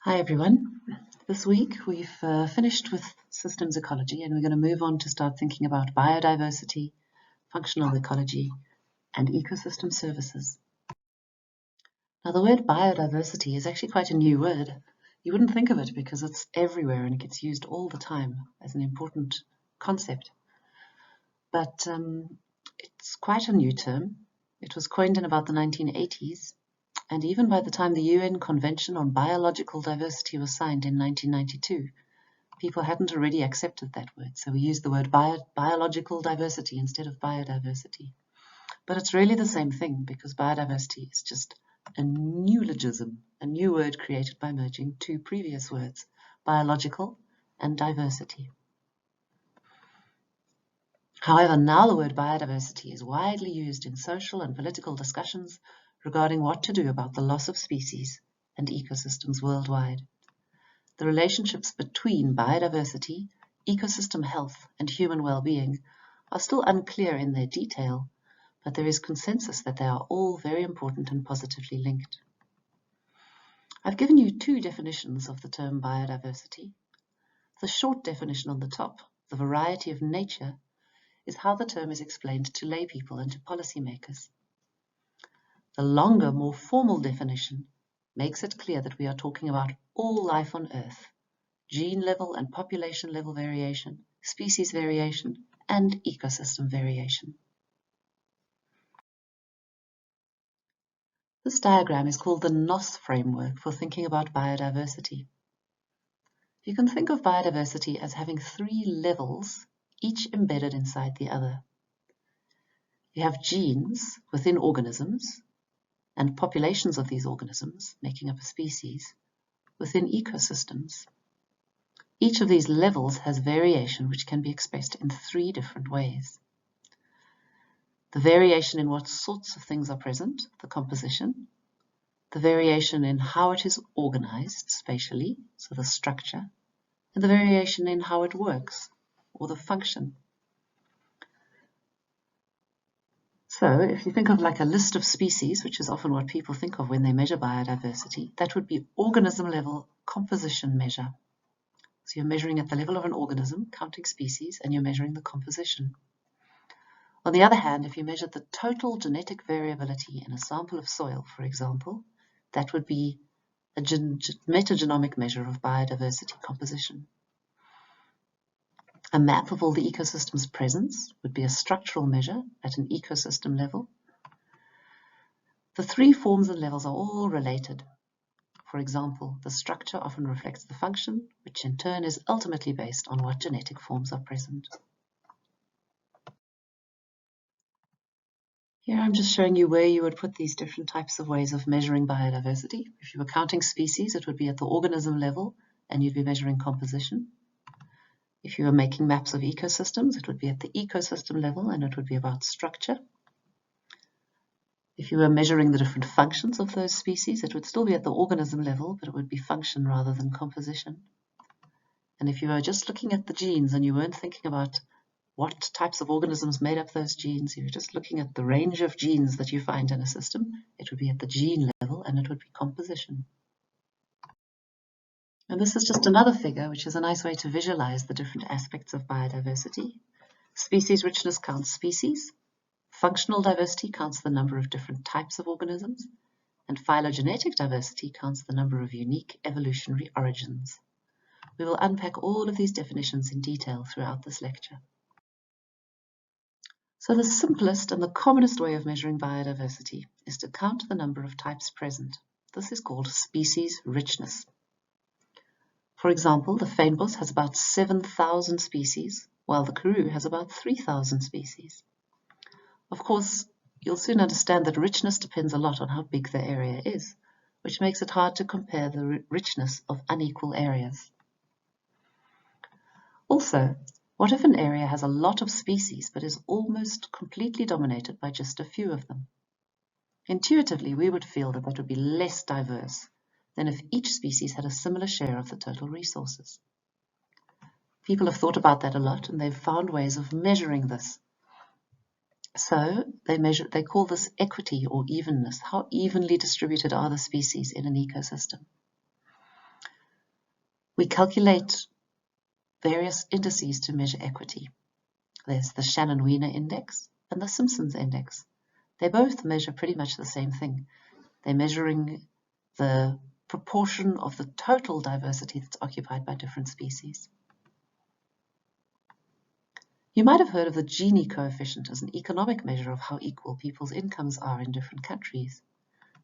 Hi everyone. This week we've finished with systems ecology and we're going to move on to start thinking about biodiversity, functional ecology, and ecosystem services. Now the word biodiversity is actually quite a new word. You wouldn't think of it because it's everywhere and it gets used all the time as an important concept. But it's quite a new term. It was coined in about the 1980s. And even by the time the UN Convention on Biological Diversity was signed in 1992, people hadn't already accepted that word. So we used the word biological diversity instead of biodiversity. But it's really the same thing because biodiversity is just a neologism, a new word created by merging two previous words, biological and diversity. However, now the word biodiversity is widely used in social and political discussions regarding what to do about the loss of species and ecosystems worldwide. The relationships between biodiversity, ecosystem health, and human well-being are still unclear in their detail, but there is consensus that they are all very important and positively linked. I've given you two definitions of the term biodiversity. The short definition on the top, the variety of nature, is how the term is explained to lay people and to policymakers. The longer, more formal definition makes it clear that we are talking about all life on Earth, gene level and population level variation, species variation, and ecosystem variation. This diagram is called the NOS framework for thinking about biodiversity. You can think of biodiversity as having three levels, each embedded inside the other. You have genes within organisms, and populations of these organisms, making up a species, within ecosystems. Each of these levels has variation which can be expressed in three different ways. The variation in what sorts of things are present, the composition, the variation in how it is organized spatially, so the structure, and the variation in how it works, or the function. So if you think of like a list of species, which is often what people think of when they measure biodiversity, that would be organism level composition measure. So you're measuring at the level of an organism, counting species, and you're measuring the composition. On the other hand, if you measure the total genetic variability in a sample of soil, for example, that would be a metagenomic measure of biodiversity composition. A map of all the ecosystem's presence would be a structural measure at an ecosystem level. The three forms and levels are all related. For example, the structure often reflects the function, which in turn is ultimately based on what genetic forms are present. Here I'm just showing you where you would put these different types of ways of measuring biodiversity. If you were counting species, it would be at the organism level, and you'd be measuring composition. If you were making maps of ecosystems, it would be at the ecosystem level and it would be about structure. If you were measuring the different functions of those species, it would still be at the organism level, but it would be function rather than composition. And if you were just looking at the genes and you weren't thinking about what types of organisms made up those genes, you were just looking at the range of genes that you find in a system, it would be at the gene level and it would be composition. And this is just another figure, which is a nice way to visualize the different aspects of biodiversity. Species richness counts species. Functional diversity counts the number of different types of organisms. And phylogenetic diversity counts the number of unique evolutionary origins. We will unpack all of these definitions in detail throughout this lecture. So the simplest and the commonest way of measuring biodiversity is to count the number of types present. This is called species richness. For example, the fynbos has about 7,000 species, while the karoo has about 3,000 species. Of course, you'll soon understand that richness depends a lot on how big the area is, which makes it hard to compare the richness of unequal areas. Also, what if an area has a lot of species but is almost completely dominated by just a few of them? Intuitively, we would feel that that would be less diverse than if each species had a similar share of the total resources. People have thought about that a lot and they've found ways of measuring this. So they call this equity or evenness. How evenly distributed are the species in an ecosystem? We calculate various indices to measure equity. There's the Shannon-Weiner index and the Simpson's index. They both measure pretty much the same thing. They're measuring the proportion of the total diversity that's occupied by different species. You might have heard of the Gini coefficient as an economic measure of how equal people's incomes are in different countries.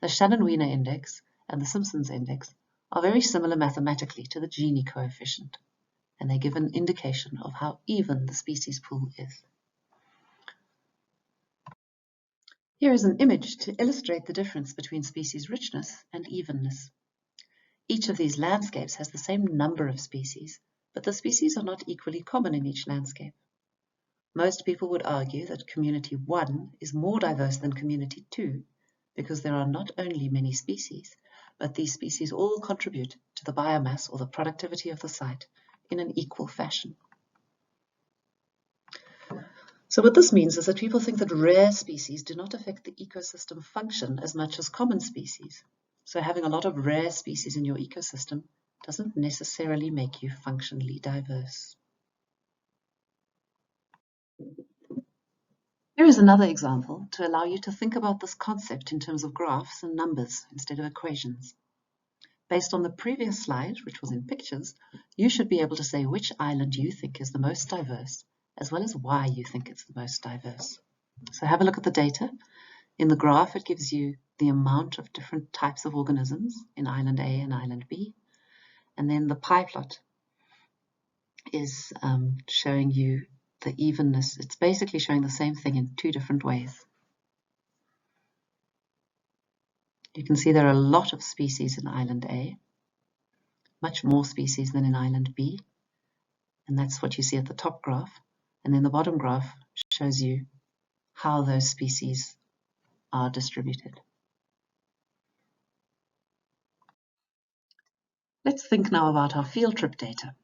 The Shannon-Weiner index and the Simpson's index are very similar mathematically to the Gini coefficient, and they give an indication of how even the species pool is. Here is an image to illustrate the difference between species richness and evenness. Each of these landscapes has the same number of species, but the species are not equally common in each landscape. Most people would argue that Community 1 is more diverse than Community 2 because there are not only many species, but these species all contribute to the biomass or the productivity of the site in an equal fashion. So what this means is that people think that rare species do not affect the ecosystem function as much as common species. So having a lot of rare species in your ecosystem doesn't necessarily make you functionally diverse. Here is another example to allow you to think about this concept in terms of graphs and numbers instead of equations. Based on the previous slide, which was in pictures, you should be able to say which island you think is the most diverse, as well as why you think it's the most diverse. So have a look at the data. In the graph, it gives you the amount of different types of organisms in Island A and Island B. And then the pie plot is showing you the evenness. It's basically showing the same thing in two different ways. You can see there are a lot of species in Island A, much more species than in Island B. And that's what you see at the top graph. And then the bottom graph shows you how those species are distributed. Let's think now about our field trip data.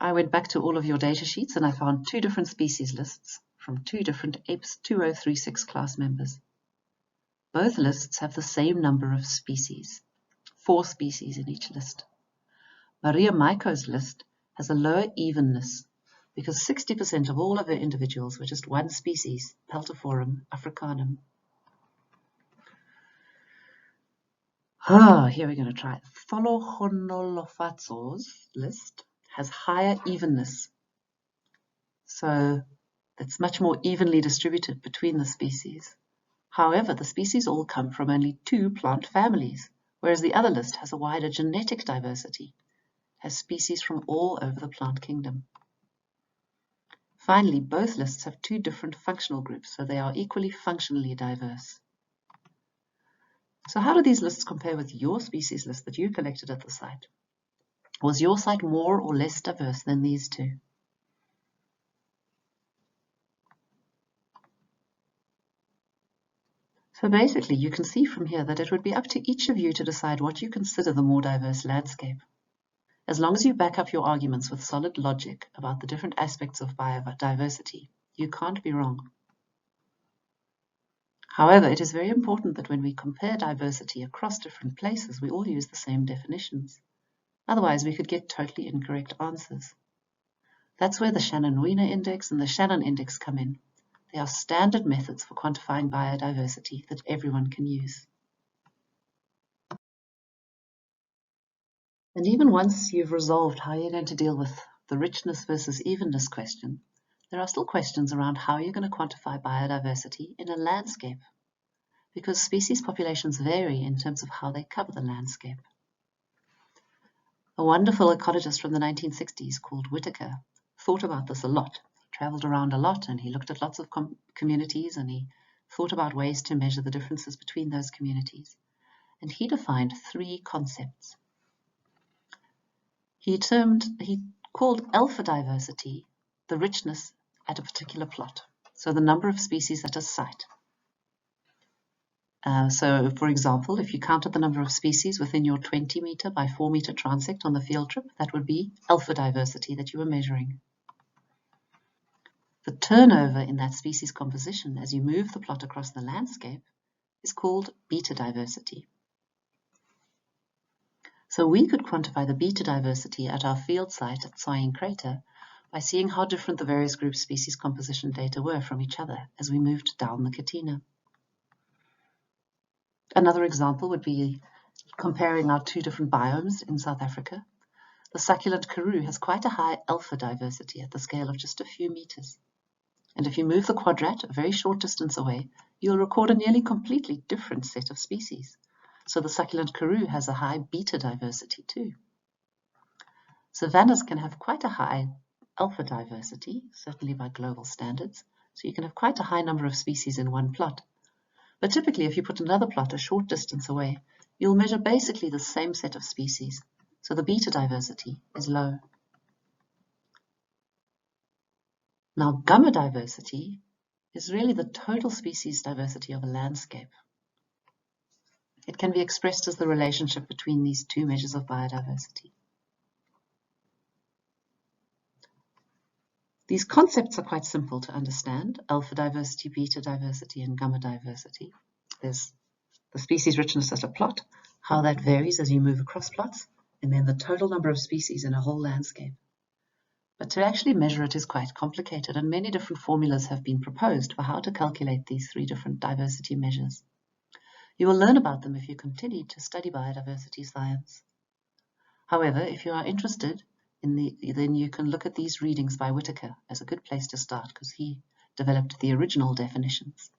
I went back to all of your data sheets and I found two different species lists from two different Apes 2036 class members. Both lists have the same number of species, 4 species in each list. Maria Maiko's list has a lower evenness because 60% of all of her individuals were just one species, Peltophorum africanum. Here we're going to try it. Tholohonolophatzo's list has higher evenness. So it's much more evenly distributed between the species. However, the species all come from only 2 plant families, whereas the other list has a wider genetic diversity, has species from all over the plant kingdom. Finally, both lists have 2 different functional groups, so they are equally functionally diverse. So how do these lists compare with your species list that you collected at the site? Was your site more or less diverse than these 2? So basically, you can see from here that it would be up to each of you to decide what you consider the more diverse landscape. As long as you back up your arguments with solid logic about the different aspects of biodiversity, you can't be wrong. However, it is very important that when we compare diversity across different places, we all use the same definitions. Otherwise, we could get totally incorrect answers. That's where the Shannon-Weiner index and the Shannon index come in. They are standard methods for quantifying biodiversity that everyone can use. And even once you've resolved how you're going to deal with the richness versus evenness question, there are still questions around how you're going to quantify biodiversity in a landscape, because species populations vary in terms of how they cover the landscape. A wonderful ecologist from the 1960s called Whitaker thought about this a lot. He traveled around a lot and he looked at lots of communities and he thought about ways to measure the differences between those communities. And he defined 3 concepts. He called alpha diversity the richness at a particular plot, so the number of species at a site. So, for example, if you counted the number of species within your 20 meter by 4 meter transect on the field trip, that would be alpha diversity that you were measuring. The turnover in that species composition as you move the plot across the landscape is called beta diversity. So we could quantify the beta diversity at our field site at Tswaying Crater by seeing how different the various group species composition data were from each other as we moved down the Katina. Another example would be comparing our two different biomes in South Africa. The succulent karoo has quite a high alpha diversity at the scale of just a few meters. And if you move the quadrat a very short distance away, you'll record a nearly completely different set of species. So the succulent karoo has a high beta diversity too. Savannas can have quite a high alpha diversity, certainly by global standards, so you can have quite a high number of species in one plot. But typically, if you put another plot a short distance away, you'll measure basically the same set of species, so the beta diversity is low. Now, gamma diversity is really the total species diversity of a landscape. It can be expressed as the relationship between these two measures of biodiversity. These concepts are quite simple to understand: alpha diversity, beta diversity, and gamma diversity. There's the species richness at a plot, how that varies as you move across plots, and then the total number of species in a whole landscape. But to actually measure it is quite complicated, and many different formulas have been proposed for how to calculate these three different diversity measures. You will learn about them if you continue to study biodiversity science. However, if you are interested, then you can look at these readings by Whitaker as a good place to start, because he developed the original definitions.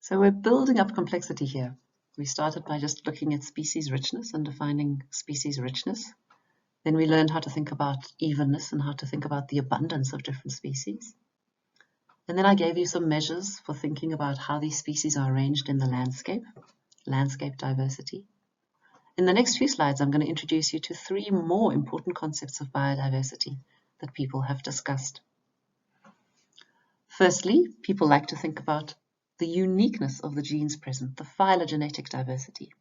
So we're building up complexity here. We started by just looking at species richness and defining species richness. Then we learned how to think about evenness and how to think about the abundance of different species. And then I gave you some measures for thinking about how these species are arranged in the landscape diversity. In the next few slides, I'm going to introduce you to three more important concepts of biodiversity that people have discussed. Firstly, people like to think about the uniqueness of the genes present, the phylogenetic diversity.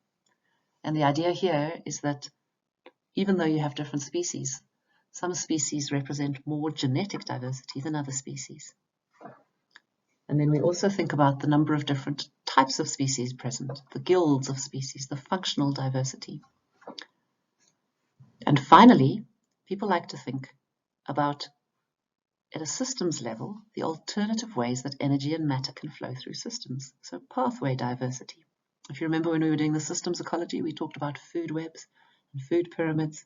And the idea here is that even though you have different species, some species represent more genetic diversity than other species. And then we also think about the number of different types of species present, the guilds of species, the functional diversity. And finally, people like to think about, at a systems level, the alternative ways that energy and matter can flow through systems, so pathway diversity. If you remember when we were doing the systems ecology, we talked about food webs and food pyramids.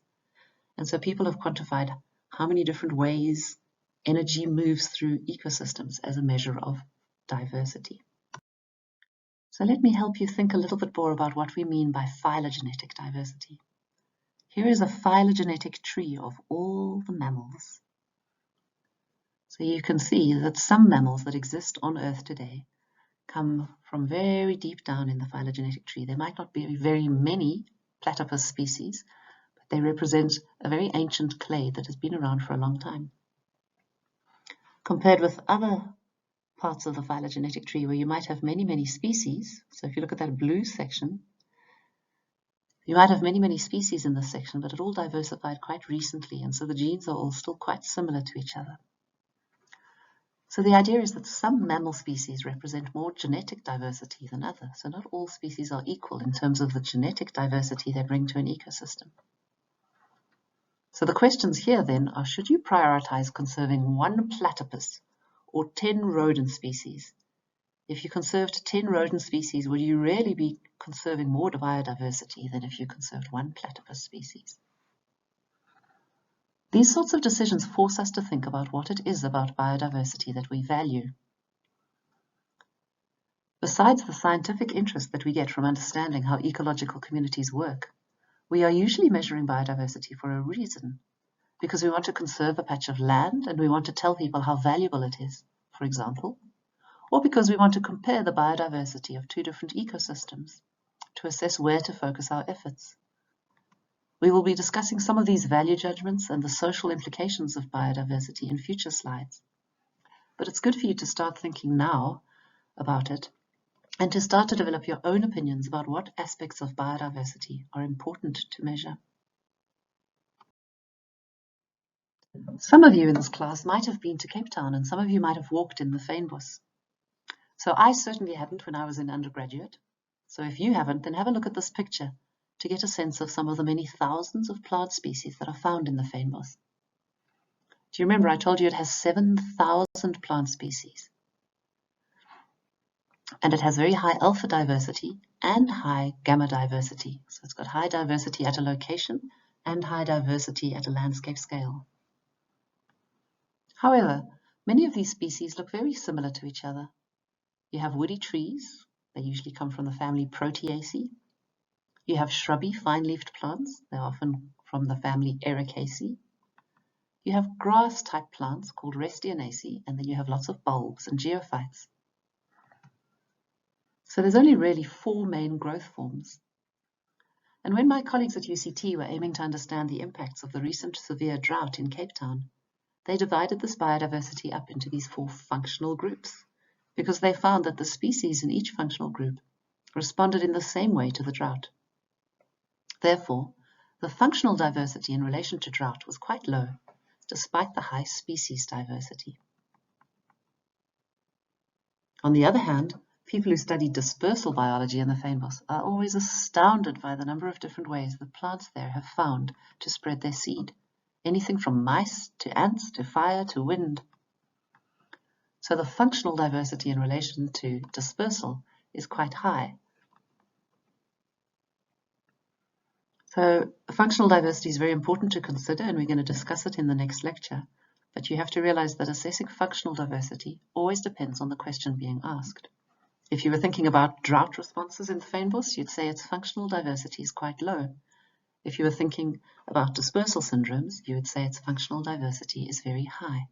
And so people have quantified how many different ways energy moves through ecosystems as a measure of diversity. So let me help you think a little bit more about what we mean by phylogenetic diversity. Here is a phylogenetic tree of all the mammals. So you can see that some mammals that exist on Earth today come from very deep down in the phylogenetic tree. There might not be very many platypus species, but they represent a very ancient clade that has been around for a long time. Compared with other parts of the phylogenetic tree where you might have many, many species, so if you look at that blue section, you might have many, many species in this section, but it all diversified quite recently, and so the genes are all still quite similar to each other. So the idea is that some mammal species represent more genetic diversity than others, so not all species are equal in terms of the genetic diversity they bring to an ecosystem. So the questions here then are, should you prioritize conserving one platypus or 10 rodent species? If you conserved 10 rodent species, would you really be conserving more biodiversity than if you conserved one platypus species? These sorts of decisions force us to think about what it is about biodiversity that we value. Besides the scientific interest that we get from understanding how ecological communities work, we are usually measuring biodiversity for a reason, because we want to conserve a patch of land and we want to tell people how valuable it is, for example, or because we want to compare the biodiversity of two different ecosystems to assess where to focus our efforts. We will be discussing some of these value judgments and the social implications of biodiversity in future slides. But it's good for you to start thinking now about it and to start to develop your own opinions about what aspects of biodiversity are important to measure. Some of you in this class might have been to Cape Town, and some of you might have walked in the fynbos. So I certainly hadn't when I was an undergraduate. So if you haven't, then have a look at this picture to get a sense of some of the many thousands of plant species that are found in the fynbos. Do you remember I told you it has 7,000 plant species? And it has very high alpha diversity and high gamma diversity. So it's got high diversity at a location and high diversity at a landscape scale. However, many of these species look very similar to each other. You have woody trees. They usually come from the family Proteaceae. You have shrubby, fine-leafed plants. They're often from the family Ericaceae. You have grass-type plants called Restianaceae, and then you have lots of bulbs and geophytes. So there's only really 4 main growth forms. And when my colleagues at UCT were aiming to understand the impacts of the recent severe drought in Cape Town, they divided this biodiversity up into these 4 functional groups, because they found that the species in each functional group responded in the same way to the drought. Therefore, the functional diversity in relation to drought was quite low, despite the high species diversity. On the other hand, people who study dispersal biology in the fynbos are always astounded by the number of different ways that plants there have found to spread their seed, anything from mice to ants to fire to wind. So the functional diversity in relation to dispersal is quite high. So functional diversity is very important to consider, and we're going to discuss it in the next lecture. But you have to realize that assessing functional diversity always depends on the question being asked. If you were thinking about drought responses in the fynbos, you'd say its functional diversity is quite low. If you were thinking about dispersal syndromes, you would say its functional diversity is very high.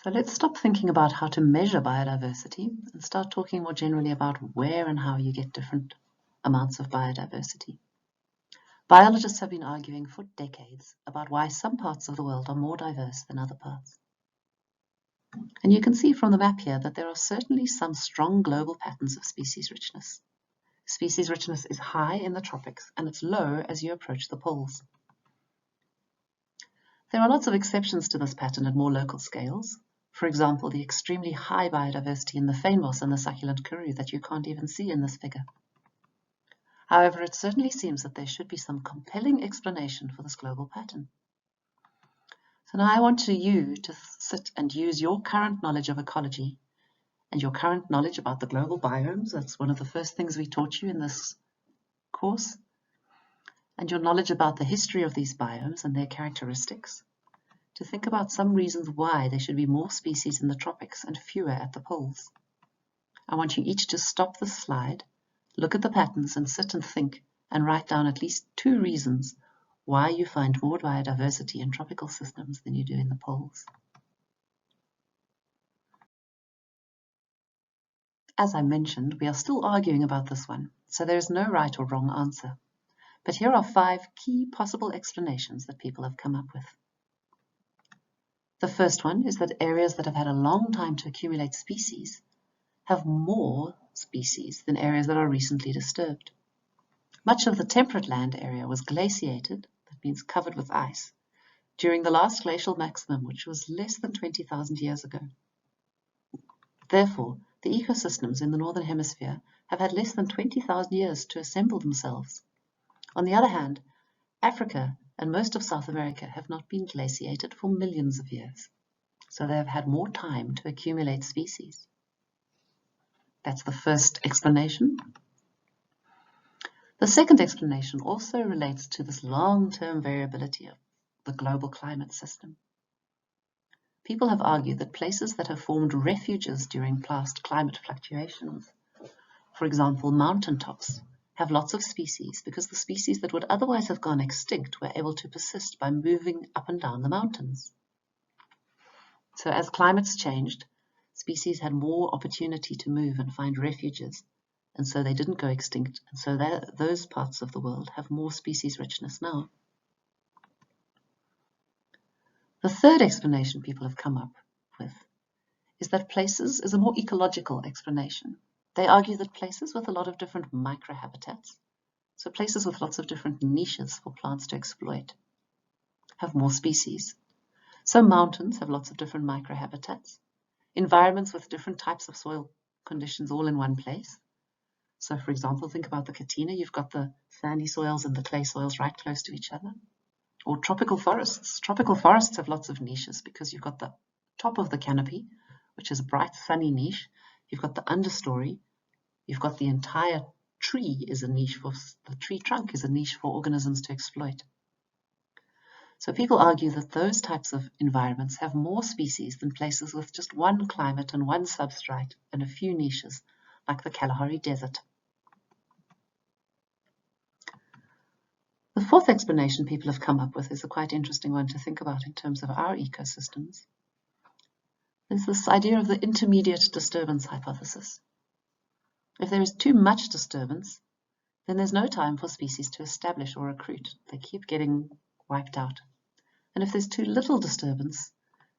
So let's stop thinking about how to measure biodiversity and start talking more generally about where and how you get different amounts of biodiversity. Biologists have been arguing for decades about why some parts of the world are more diverse than other parts. And you can see from the map here that there are certainly some strong global patterns of species richness. Species richness is high in the tropics and it's low as you approach the poles. There are lots of exceptions to this pattern at more local scales. For example, the extremely high biodiversity in the fynbos and the succulent karoo that you can't even see in this figure. However, it certainly seems that there should be some compelling explanation for this global pattern. So now I want you to sit and use your current knowledge of ecology and your current knowledge about the global biomes. That's one of the first things we taught you in this course. And your knowledge about the history of these biomes and their characteristics, to think about some reasons why there should be more species in the tropics and fewer at the poles. I want you each to stop the slide, look at the patterns and sit and think and write down at least 2 reasons why you find more biodiversity in tropical systems than you do in the poles. As I mentioned, we are still arguing about this one, so there is no right or wrong answer. But here are 5 key possible explanations that people have come up with. The first one is that areas that have had a long time to accumulate species have more species than areas that are recently disturbed. Much of the temperate land area was glaciated, that means covered with ice, during the last glacial maximum, which was less than 20,000 years ago. Therefore, the ecosystems in the Northern Hemisphere have had less than 20,000 years to assemble themselves. On the other hand, Africa and most of South America have not been glaciated for millions of years, so they have had more time to accumulate species. That's the first explanation. The second explanation also relates to this long-term variability of the global climate system. People have argued that places that have formed refuges during past climate fluctuations, for example, mountaintops, have lots of species because the species that would otherwise have gone extinct were able to persist by moving up and down the mountains. So as climates changed, species had more opportunity to move and find refuges, and so they didn't go extinct, and so those parts of the world have more species richness now. The third explanation people have come up with is that places is a more ecological explanation. They argue that places with a lot of different microhabitats, so places with lots of different niches for plants to exploit, have more species. So mountains have lots of different microhabitats. environments with different types of soil conditions all in one place. So for example, think about the Katina. You've got the sandy soils and the clay soils right close to each other. Or tropical forests. Tropical forests have lots of niches because you've got the top of the canopy, which is a bright sunny niche. You've got the understory. You've got the entire tree is a niche for, the tree trunk is a niche for organisms to exploit. So people argue that those types of environments have more species than places with just one climate and one substrate and a few niches, like the Kalahari Desert. The fourth explanation people have come up with is a quite interesting one to think about in terms of our ecosystems. There's this idea of the intermediate disturbance hypothesis. If there is too much disturbance, then there's no time for species to establish or recruit. They keep getting wiped out. And if there's too little disturbance,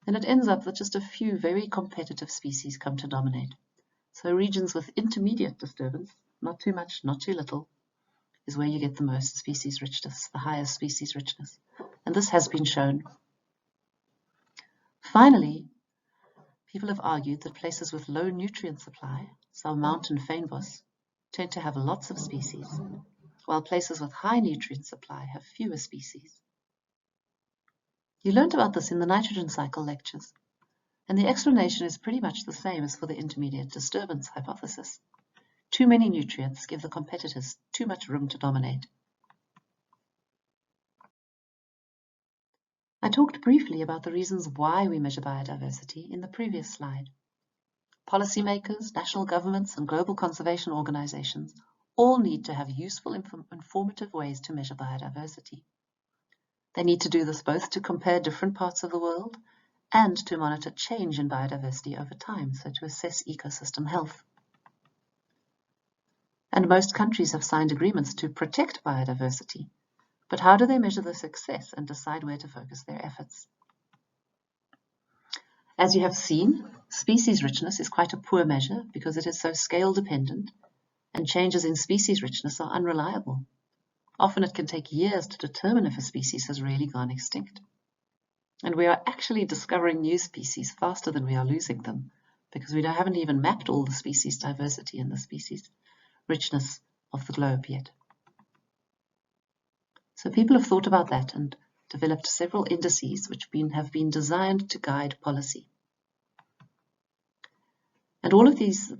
then it ends up that just a few very competitive species come to dominate. So regions with intermediate disturbance, not too much, not too little, is where you get the most species richness, the highest species richness. And this has been shown. Finally, people have argued that places with low nutrient supply, so mountain fynbos, tend to have lots of species, while places with high nutrient supply have fewer species. You learned about this in the nitrogen cycle lectures, and the explanation is pretty much the same as for the intermediate disturbance hypothesis. Too many nutrients give the competitors too much room to dominate. I talked briefly about the reasons why we measure biodiversity in the previous slide. Policymakers, national governments, and global conservation organizations all need to have useful, informative ways to measure biodiversity. They need to do this both to compare different parts of the world and to monitor change in biodiversity over time, so to assess ecosystem health. And most countries have signed agreements to protect biodiversity. But how do they measure the success and decide where to focus their efforts? As you have seen, species richness is quite a poor measure because it is so scale dependent, and changes in species richness are unreliable. Often it can take years to determine if a species has really gone extinct. And we are actually discovering new species faster than we are losing them, because we haven't even mapped all the species diversity and the species richness of the globe yet. So people have thought about that and developed several indices which have been designed to guide policy. And all of these,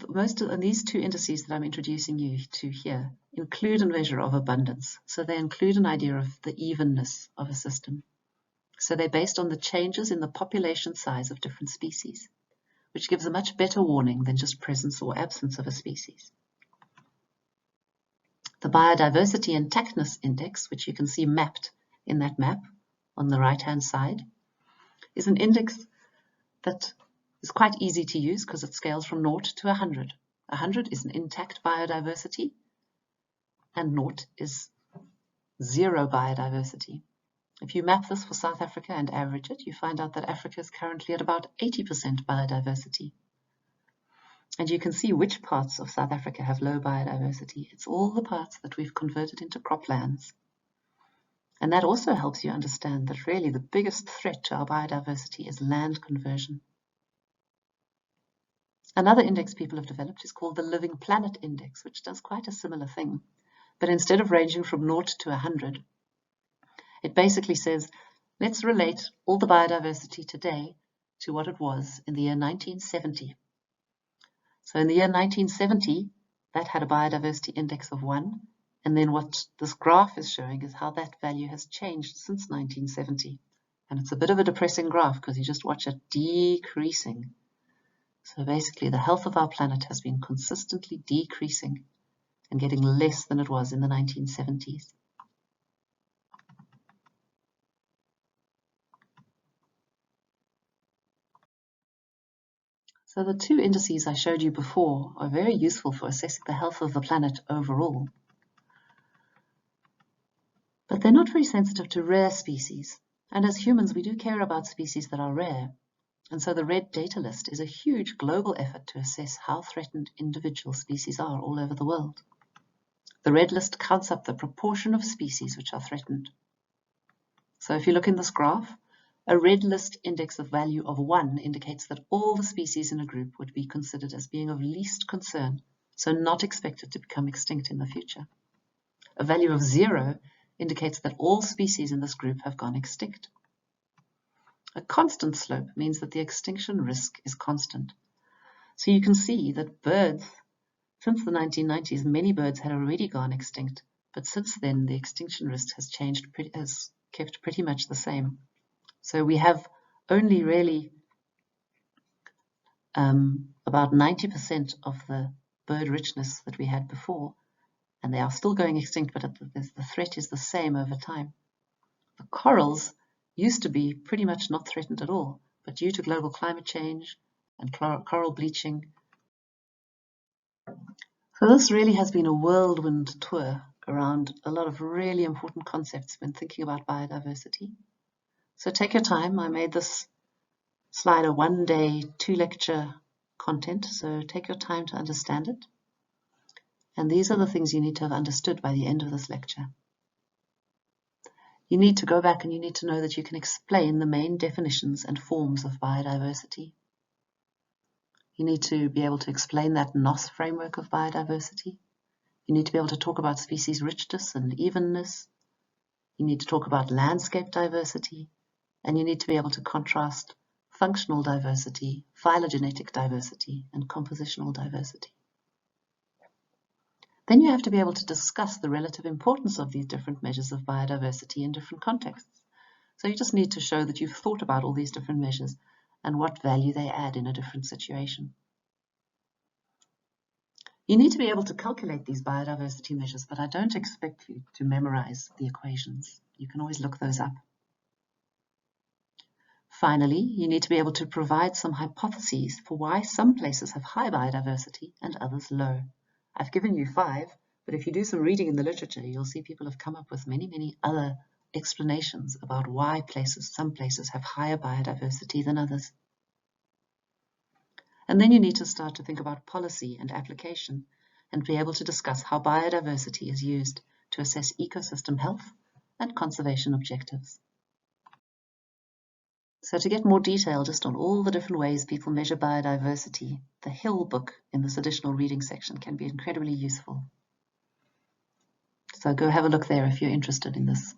these two indices that I'm introducing you to here include a measure of abundance. So they include an idea of the evenness of a system. So they're based on the changes in the population size of different species, which gives a much better warning than just presence or absence of a species. The Biodiversity Intactness Index, which you can see mapped in that map on the right-hand side, is an index that is quite easy to use because it scales from 0 to 100. 100 is an intact biodiversity, and 0 is zero biodiversity. If you map this for South Africa and average it, you find out that Africa is currently at about 80% biodiversity. And you can see which parts of South Africa have low biodiversity. It's all the parts that we've converted into croplands. And that also helps you understand that really the biggest threat to our biodiversity is land conversion. Another index people have developed is called the Living Planet Index, which does quite a similar thing. But instead of ranging from 0 to 100, it basically says, let's relate all the biodiversity today to what it was in the year 1970. So in the year 1970, that had a biodiversity index of 1. And then what this graph is showing is how that value has changed since 1970. And it's a bit of a depressing graph because you just watch it decreasing. So basically the health of our planet has been consistently decreasing and getting less than it was in the 1970s. So the two indices I showed you before are very useful for assessing the health of the planet overall. But they're not very sensitive to rare species. And as humans, we do care about species that are rare. And so the RED data list is a huge global effort to assess how threatened individual species are all over the world. The RED list counts up the proportion of species which are threatened. So if you look in this graph, A red list index of value of 1 indicates that all the species in a group would be considered as being of least concern, so not expected to become extinct in the future. A value of 0 indicates that all species in this group have gone extinct. A constant slope means that the extinction risk is constant. So you can see that birds, since the 1990s, many birds had already gone extinct, but since then the extinction risk has kept pretty much the same. So we have only really about 90% of the bird richness that we had before, and they are still going extinct, but the threat is the same over time. The corals used to be pretty much not threatened at all, but due to global climate change and coral bleaching. So this really has been a whirlwind tour around a lot of really important concepts when thinking about biodiversity. So take your time. I made this slide a 1-day, 2-lecture content, so take your time to understand it. And these are the things you need to have understood by the end of this lecture. You need to go back and you need to know that you can explain the main definitions and forms of biodiversity. You need to be able to explain that NOS framework of biodiversity. You need to be able to talk about species richness and evenness. You need to talk about landscape diversity. And you need to be able to contrast functional diversity, phylogenetic diversity, and compositional diversity. Then you have to be able to discuss the relative importance of these different measures of biodiversity in different contexts. So you just need to show that you've thought about all these different measures and what value they add in a different situation. You need to be able to calculate these biodiversity measures, but I don't expect you to memorize the equations. You can always look those up. Finally, you need to be able to provide some hypotheses for why some places have high biodiversity and others low. I've given you 5, but if you do some reading in the literature, you'll see people have come up with many other explanations about why some places have higher biodiversity than others. And then you need to start to think about policy and application and be able to discuss how biodiversity is used to assess ecosystem health and conservation objectives. So to get more detail just on all the different ways people measure biodiversity, the Hill book in this additional reading section can be incredibly useful. So go have a look there if you're interested in this.